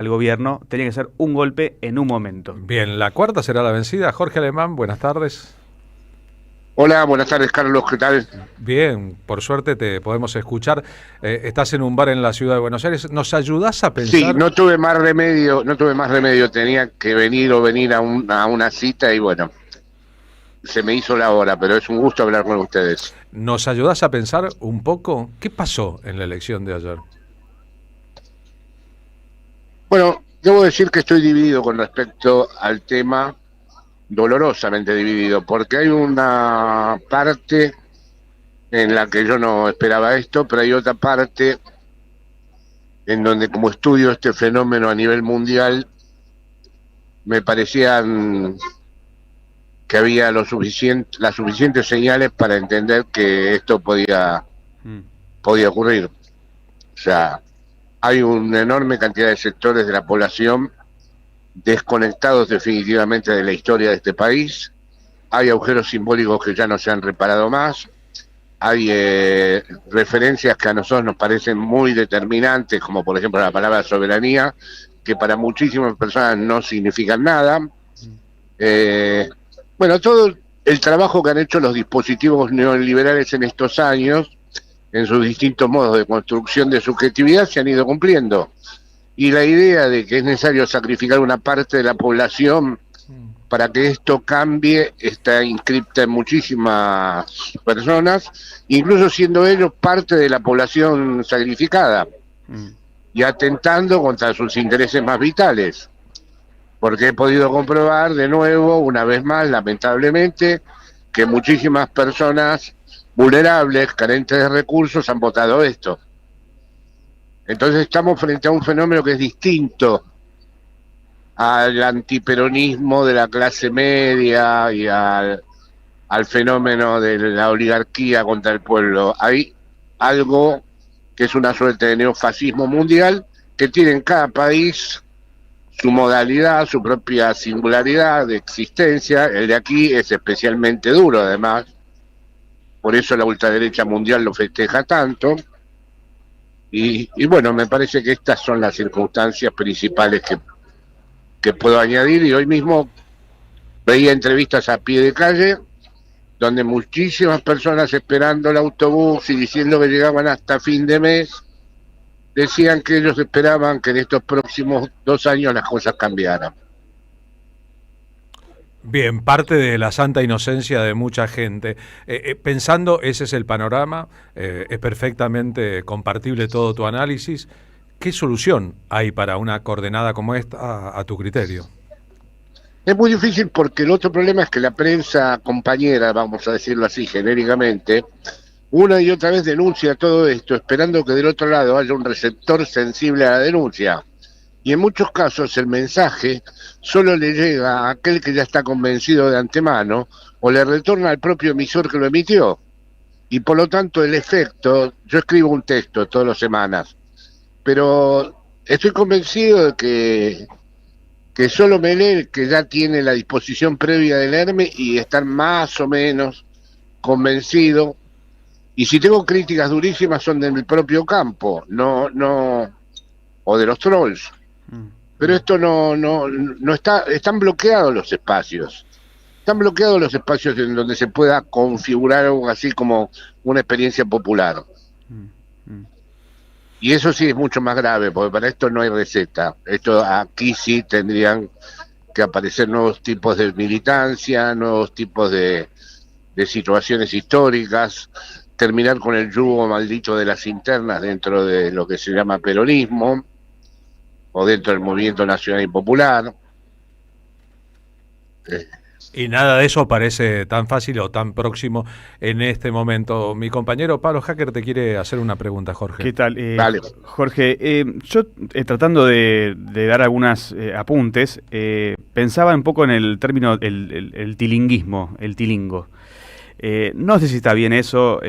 al gobierno, tenía que ser un golpe en un momento. Bien, la cuarta será la vencida. Jorge Alemán, buenas tardes. Hola, buenas tardes, Carlos, ¿qué tal? Bien, por suerte te podemos escuchar. Estás en un bar en la ciudad de Buenos Aires. ¿Nos ayudás a pensar? Sí, no tuve más remedio, tenía que venir a una cita y bueno, se me hizo la hora, pero es un gusto hablar con ustedes. ¿Nos ayudás a pensar un poco qué pasó en la elección de ayer? Bueno, debo decir que estoy dividido con respecto al tema, dolorosamente dividido, porque hay una parte en la que yo no esperaba esto, pero hay otra parte en donde, como estudio este fenómeno a nivel mundial, me parecían que había las suficientes señales para entender que esto podía ocurrir. O sea, hay una enorme cantidad de sectores de la población desconectados definitivamente de la historia de este país. Hay agujeros simbólicos que ya no se han reparado más. Hay referencias que a nosotros nos parecen muy determinantes, como por ejemplo la palabra soberanía, que para muchísimas personas no significan nada. Bueno, todo el trabajo que han hecho los dispositivos neoliberales en estos años, en sus distintos modos de construcción de subjetividad, se han ido cumpliendo. Y la idea de que es necesario sacrificar una parte de la población para que esto cambie está inscripta en muchísimas personas, incluso siendo ellos parte de la población sacrificada y atentando contra sus intereses más vitales. Porque he podido comprobar de nuevo, una vez más, lamentablemente, que muchísimas personas vulnerables, carentes de recursos, han votado esto. Entonces estamos frente a un fenómeno que es distinto al antiperonismo de la clase media y al fenómeno de la oligarquía contra el pueblo. Hay algo que es una suerte de neofascismo mundial que tiene en cada país su modalidad, su propia singularidad de existencia. El de aquí es especialmente duro, además. Por eso la ultraderecha mundial lo festeja tanto. Y bueno, me parece que estas son las circunstancias principales que puedo añadir. Y hoy mismo veía entrevistas a pie de calle, donde muchísimas personas esperando el autobús y diciendo que llegaban hasta fin de mes, decían que ellos esperaban que en estos próximos 2 años las cosas cambiaran. Bien, parte de la santa inocencia de mucha gente. Pensando, ese es el panorama, es perfectamente compartible todo tu análisis. ¿Qué solución hay para una coordenada como esta a tu criterio? Es muy difícil porque el otro problema es que la prensa compañera, vamos a decirlo así genéricamente, una y otra vez denuncia todo esto, esperando que del otro lado haya un receptor sensible a la denuncia. Y en muchos casos el mensaje solo le llega a aquel que ya está convencido de antemano o le retorna al propio emisor que lo emitió. Y por lo tanto el efecto, yo escribo un texto todas las semanas, pero estoy convencido de que solo me lee el que ya tiene la disposición previa de leerme y estar más o menos convencido. Y si tengo críticas durísimas son de mi propio campo, no, o de los trolls. Pero esto no está, están bloqueados los espacios. Están bloqueados los espacios en donde se pueda configurar algo así como una experiencia popular. Y eso sí es mucho más grave, porque para esto no hay receta. Esto aquí sí tendrían que aparecer nuevos tipos de militancia, nuevos tipos de situaciones históricas, terminar con el yugo maldito de las internas dentro de lo que se llama peronismo, o dentro del movimiento nacional y popular. Y nada de eso parece tan fácil o tan próximo en este momento. Mi compañero Pablo Hacker te quiere hacer una pregunta, Jorge. ¿Qué tal? Dale. Jorge, yo tratando de dar algunos apuntes, pensaba un poco en el término, el tilinguismo, el tilingo. No sé si está bien eso,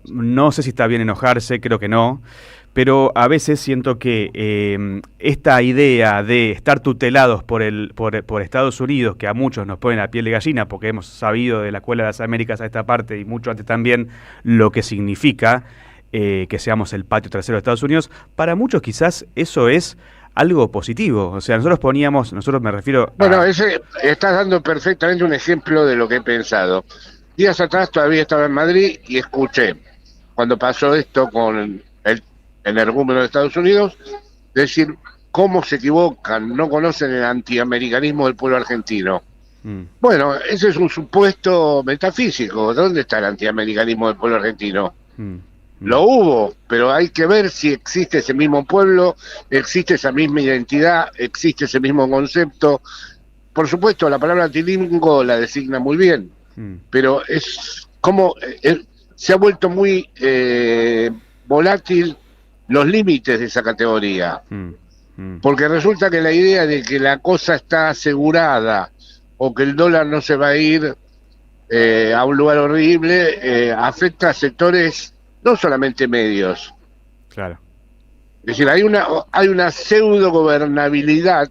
no sé si está bien enojarse, creo que no, pero a veces siento que esta idea de estar tutelados por Estados Unidos, que a muchos nos pone la piel de gallina, porque hemos sabido de la Escuela de las Américas a esta parte y mucho antes también lo que significa que seamos el patio trasero de Estados Unidos, para muchos quizás eso es algo positivo. O sea, nosotros me refiero Bueno, a... estás dando perfectamente un ejemplo de lo que he pensado. Días atrás todavía estaba en Madrid y escuché, cuando pasó esto con el energúmeno de Estados Unidos, decir cómo se equivocan, no conocen el antiamericanismo del pueblo argentino. Mm, Bueno, ese es un supuesto metafísico. ¿Dónde está el antiamericanismo del pueblo argentino? mm, mm, Lo hubo, pero hay que ver si existe ese mismo pueblo, existe esa misma identidad, existe ese mismo concepto. Por supuesto, la palabra antilingo la designa muy bien, mm, pero es como se ha vuelto muy volátil los límites de esa categoría, mm, mm. porque resulta que la idea de que la cosa está asegurada o que el dólar no se va a ir a un lugar horrible, afecta a sectores no solamente medios. Claro. Es decir, hay una pseudo gobernabilidad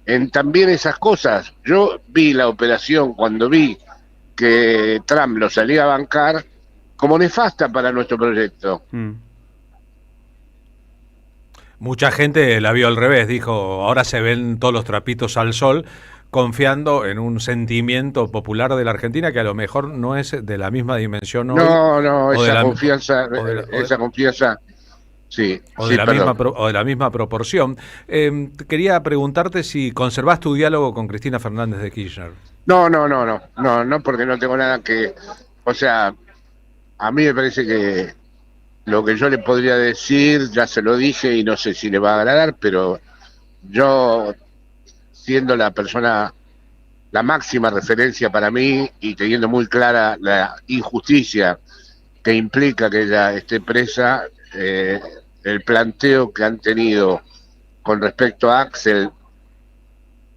en también esas cosas. Yo vi la operación cuando vi que Trump lo salía a bancar como nefasta para nuestro proyecto. Mm. Mucha gente la vio al revés, dijo, ahora se ven todos los trapitos al sol, confiando en un sentimiento popular de la Argentina que a lo mejor no es de la misma dimensión hoy. No, o de esa la, confianza, o de la- o de- esa confianza, sí, o sí, de la perdón. o de la misma proporción. Quería preguntarte si conservás tu diálogo con Cristina Fernández de Kirchner. No, porque no tengo nada que, o sea, a mí me parece que lo que yo le podría decir, ya se lo dije y no sé si le va a agradar, pero yo, siendo la persona, la máxima referencia para mí y teniendo muy clara la injusticia que implica que ella esté presa, el planteo que han tenido con respecto a Axel,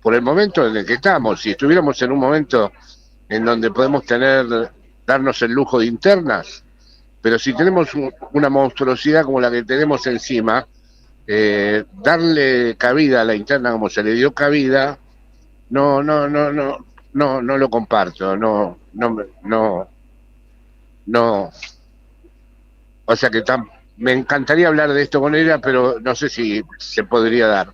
por el momento en el que estamos, si estuviéramos en un momento en donde podemos darnos el lujo de internas, pero si tenemos una monstruosidad como la que tenemos encima, darle cabida a la interna como se le dio cabida, no lo comparto, no, o sea que me encantaría hablar de esto con ella, pero no sé si se podría dar.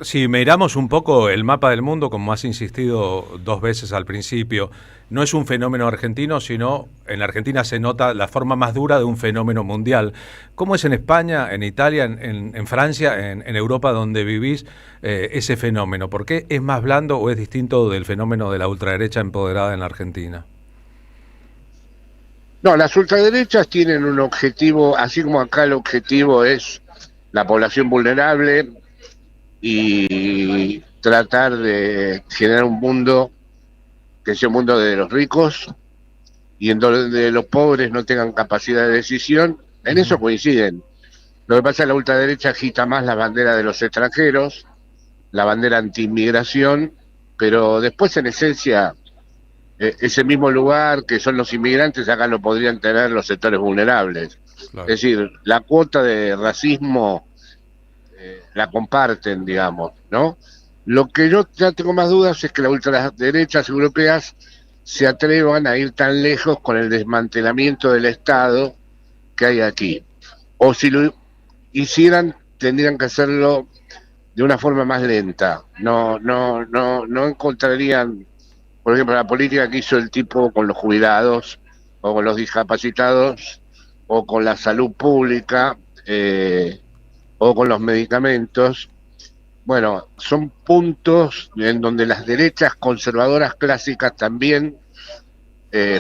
Si miramos un poco el mapa del mundo, como has insistido dos veces al principio, no es un fenómeno argentino, sino en la Argentina se nota la forma más dura de un fenómeno mundial. ¿Cómo es en España, en Italia, en Francia, en Europa donde vivís ese fenómeno? ¿Por qué es más blando o es distinto del fenómeno de la ultraderecha empoderada en la Argentina? No, las ultraderechas tienen un objetivo, así como acá el objetivo es la población vulnerable y tratar de generar un mundo que sea un mundo de los ricos y en donde los pobres no tengan capacidad de decisión, en eso coinciden. Lo que pasa es que la ultraderecha agita más la bandera de los extranjeros, la bandera anti-inmigración, pero después en esencia ese mismo lugar que son los inmigrantes acá lo podrían tener los sectores vulnerables. Claro. Es decir, la cuota de racismo la comparten, digamos, ¿no? Lo que yo ya tengo más dudas es que las ultraderechas europeas se atrevan a ir tan lejos con el desmantelamiento del Estado que hay aquí. O si lo hicieran, tendrían que hacerlo de una forma más lenta. No encontrarían, por ejemplo, la política que hizo el tipo con los jubilados, o con los discapacitados, o con la salud pública, o con los medicamentos. Bueno, son puntos en donde las derechas conservadoras clásicas también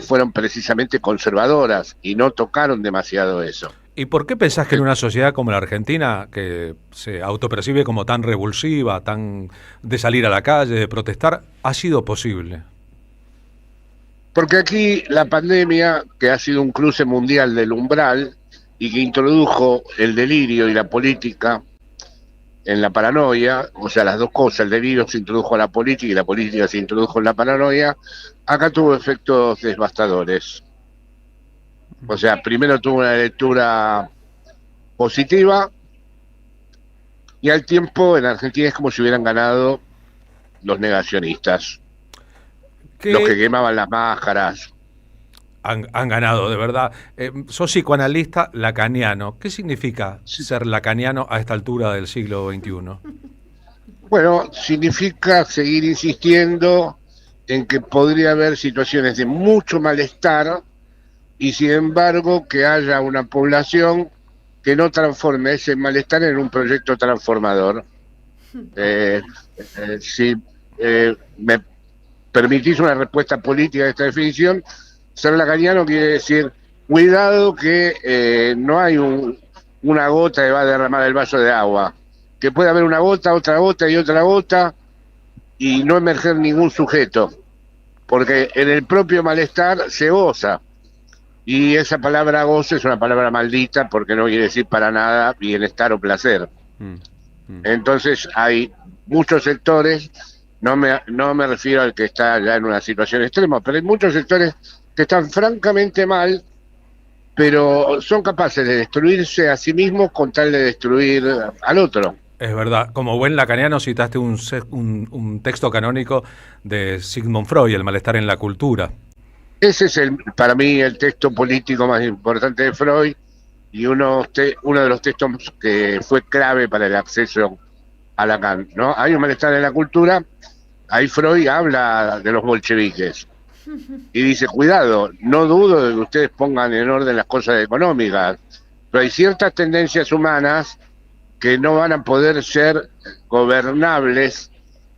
fueron precisamente conservadoras y no tocaron demasiado eso. ¿Y por qué pensás que en una sociedad como la Argentina, que se autopercibe como tan revulsiva, tan de salir a la calle, de protestar, ha sido posible? Porque aquí la pandemia, que ha sido un cruce mundial del umbral y que introdujo el delirio y la política en la paranoia, o sea, las dos cosas, el delirio se introdujo a la política y la política se introdujo en la paranoia, acá tuvo efectos devastadores. O sea, primero tuvo una lectura positiva y al tiempo en Argentina es como si hubieran ganado los negacionistas, los que quemaban las máscaras. han ganado, de verdad. Sos psicoanalista lacaniano. ¿Qué significa ser lacaniano a esta altura del siglo XXI? Bueno, significa seguir insistiendo en que podría haber situaciones de mucho malestar y sin embargo que haya una población que no transforme ese malestar en un proyecto transformador. Si me permitís una respuesta política a esta definición, ser lacaniano quiere decir, cuidado que no hay una gota que va a derramar el vaso de agua, que puede haber una gota, otra gota y otra gota, y no emerger ningún sujeto, porque en el propio malestar se goza, y esa palabra goce es una palabra maldita porque no quiere decir para nada bienestar o placer. Entonces hay muchos sectores, no me refiero al que está ya en una situación extrema, pero hay muchos sectores que están francamente mal, pero son capaces de destruirse a sí mismos con tal de destruir al otro. Es verdad, como buen lacaniano citaste un texto canónico de Sigmund Freud, El malestar en la cultura. Ese es para mí el texto político más importante de Freud y uno de los textos que fue clave para el acceso a Lacan, ¿no? Hay un malestar en la cultura, ahí Freud habla de los bolcheviques y dice, cuidado, no dudo de que ustedes pongan en orden las cosas económicas, pero hay ciertas tendencias humanas que no van a poder ser gobernables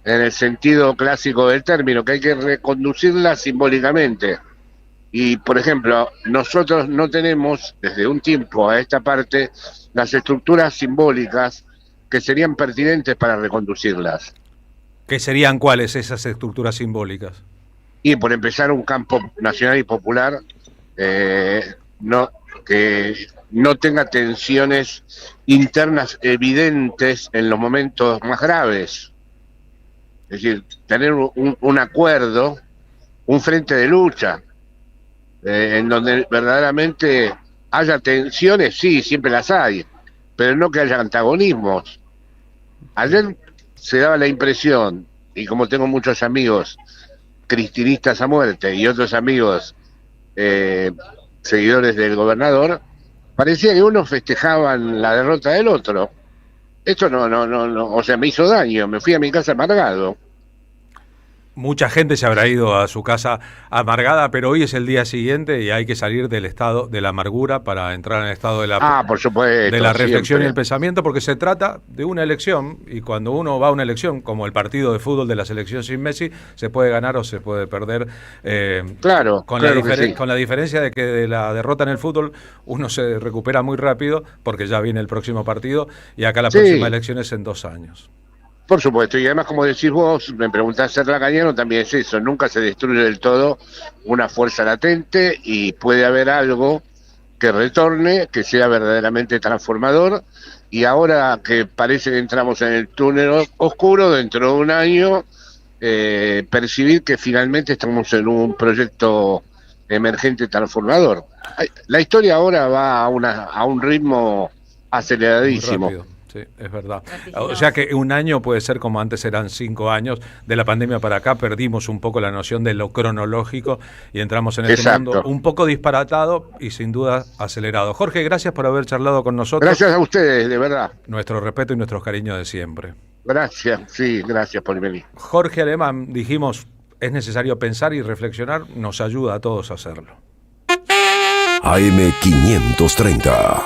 en el sentido clásico del término, que hay que reconducirlas simbólicamente. Y, por ejemplo, nosotros no tenemos, desde un tiempo a esta parte, las estructuras simbólicas que serían pertinentes para reconducirlas. ¿Qué serían cuáles esas estructuras simbólicas? Y, por empezar, un campo nacional y popular que no tenga tensiones internas evidentes en los momentos más graves. Es decir, tener un acuerdo, un frente de lucha, en donde verdaderamente haya tensiones, sí, siempre las hay, pero no que haya antagonismos. Ayer se daba la impresión, y como tengo muchos amigos cristinistas a muerte y otros amigos seguidores del gobernador, parecía que unos festejaban la derrota del otro. Esto no, o sea, me hizo daño, me fui a mi casa amargado. Mucha gente se habrá ido a su casa amargada, pero hoy es el día siguiente y hay que salir del estado de la amargura para entrar en el estado de la, por supuesto, de la reflexión siempre. y el pensamiento, porque se trata de una elección y cuando uno va a una elección, como el partido de fútbol de la selección sin Messi, se puede ganar o se puede perder. Claro, con la diferencia de que de la derrota en el fútbol uno se recupera muy rápido porque ya viene el próximo partido y acá la próxima elección es en 2 años. Por supuesto, y además, como decís vos, me preguntás ser lacaniano, también es eso, nunca se destruye del todo una fuerza latente y puede haber algo que retorne, que sea verdaderamente transformador, y ahora que parece que entramos en el túnel oscuro, dentro de un año, percibir que finalmente estamos en un proyecto emergente transformador. La historia ahora va a un ritmo aceleradísimo. Muy rápido. Sí, es verdad. O sea que un año puede ser como antes eran 5 años. De la pandemia para acá perdimos un poco la noción de lo cronológico y entramos en este mundo un poco disparatado y sin duda acelerado. Jorge, gracias por haber charlado con nosotros. Gracias a ustedes, de verdad. Nuestro respeto y nuestro cariño de siempre. Gracias, sí, gracias por venir. Jorge Alemán, dijimos, es necesario pensar y reflexionar, nos ayuda a todos a hacerlo. AM 530.